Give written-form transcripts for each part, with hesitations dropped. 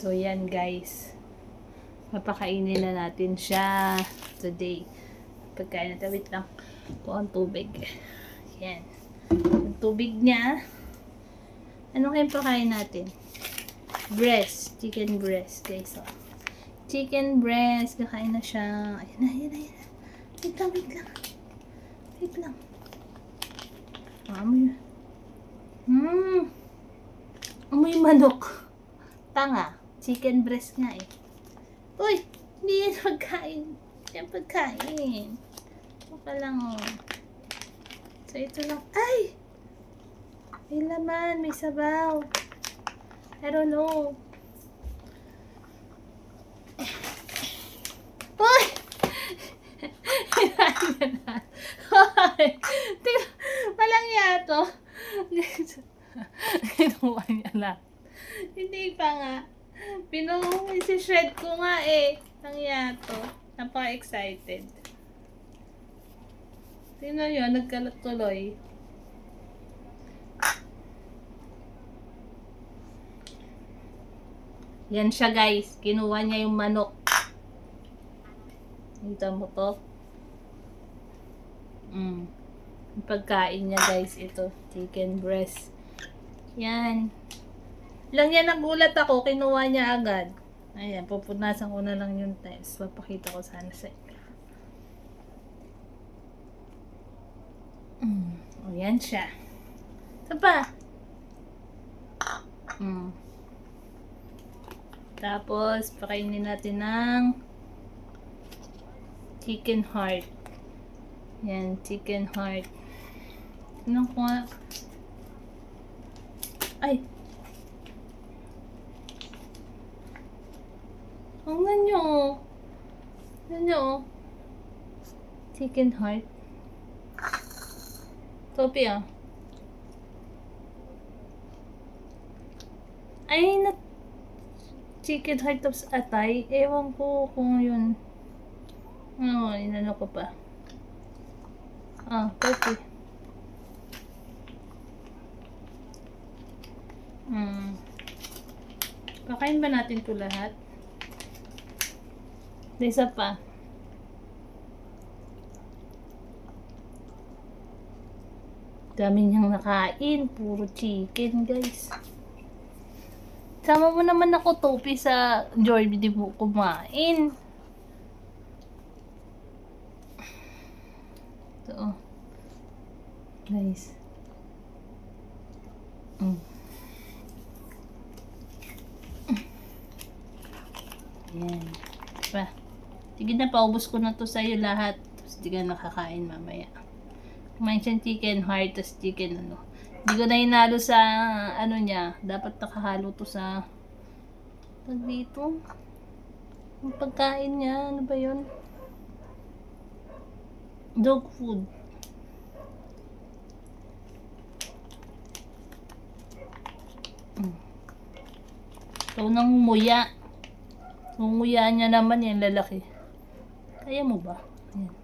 So, yan guys. Mapakainin na natin siya today. Pagkain natin. Wait lang. Ito ang tubig. Yan. Yung tubig niya. Ano kayong pakain natin? Breast. Chicken breast, guys. So, chicken breast. Kakain na siya. Ayan na, ayan na, ayan na. Wait lang, wait lang. Wait lang. Amoy. Amoy manok. Tanga. Chicken breast nga eh. Uy! Hindi yan pagkain. Yan pagkain. Ito pa lang oh. So, ito lang. Ay! May laman. May sabaw. I don't know. Uy! Walang yato. Kinuha niya lang. Hindi pa nga. Isi-shred ko nga eh. Ang yato. Napaka-excited. Tingnan nyo, nagkalat tuloy. Yan siya guys. Kinuha niya yung manok. Kita mo to? Yung pagkain niya guys, ito. Chicken breast. Yan. Lang yan nagulat ako, kinuha niya agad. Ayan, pupunasan ko na lang yung test. Papakita ko sana sa inyo. O, yan siya. Ito pa. Tapos, pakainin natin ng chicken heart. Yan, chicken heart. Ano ko nga? Ay! Ang ganyo. Ganyo. Chicken heart. Topi ah. Ay, chicken heart tapos atay. Ewan ko kung yun. Ano, inano ko pa. Topi. Pakain ba natin ito lahat? Isa pa. Dami niyang nakain. Puro chicken, guys. Sama mo naman ako, Topi, sa Jollibee. Di mo kumain. Ito, guys. Ayan. Diba? Sige na, paubos ko na to sa'yo lahat. Tapos di ka nakakain mamaya. Kumain siyang chicken heart, tapos chicken ano. Hindi ko na hinalo sa ano niya. Dapat nakahalo to sa dito. Ang pagkain niya. Ano ba yun? Dog food. Ito nang umuya. Umuya niya naman yung lalaki. Kaya mo ba? Ayan.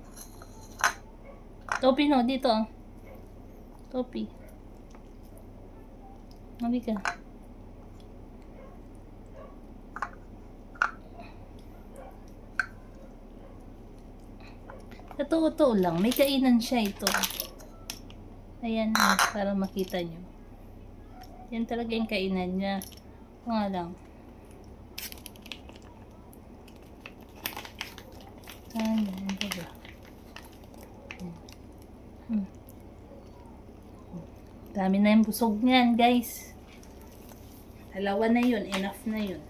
Topi no, dito. Topi. Nabi ka. Totoo lang. May kainan siya ito. Ayan, para makita nyo. Yan talaga yung kainan niya. Ito nga lang. Dami na yung busog niyan, guys. Dalawa na yun. Enough na yun.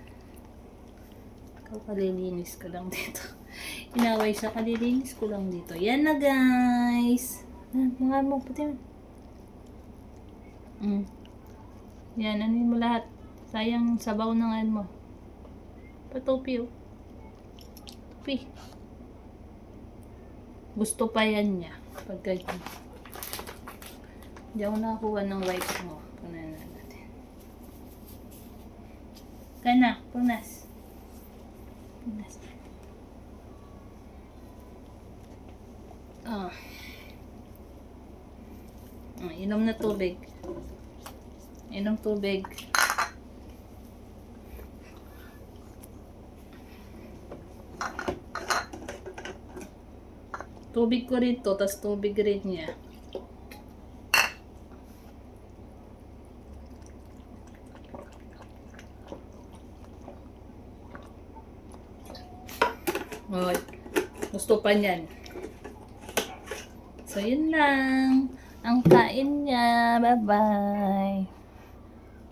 Ikaw, kalilinis ko lang dito. Inaway siya, kalilinis ko lang dito. Yan na, guys. Mga mo, puti mo. Yan, ano mo lahat. Sayang sabaw ng ano mo. Patopi, oh. Topi. Gusto pa yan niya. Pag ganyan. Hindi ako nakakuha ng white mo. Punan na natin. Kana, punas. Punas. Inom na tubig. Inom tubig. Tubig ko rin to, tas tubig rin niya. Okay. Gusto pa niyan. So, yun lang. Ang kain niya. Bye-bye.